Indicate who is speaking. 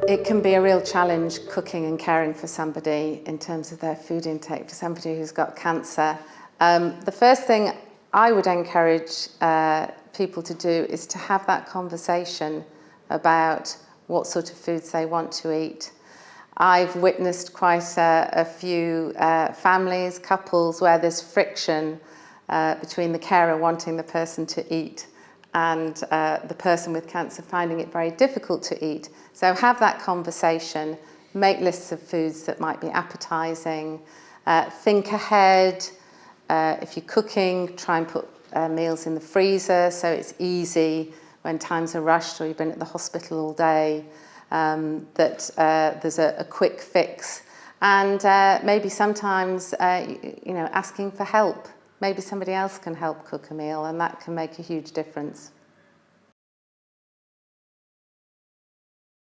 Speaker 1: It can be a real challenge cooking and caring for somebody in terms of their food intake, for somebody who's got cancer. The first thing I would encourage people to do is to have that conversation about what sort of foods they want to eat. I've witnessed quite a few families, couples, where there's friction between the carer wanting the person to eat and the person with cancer finding it very difficult to eat. So have that conversation, make lists of foods that might be appetizing, think ahead. If you're cooking, try and put meals in the freezer so it's easy when times are rushed or you've been at the hospital all day, that there's a quick fix. And maybe sometimes asking for help. Maybe somebody else can help cook a meal, and that can make a huge difference.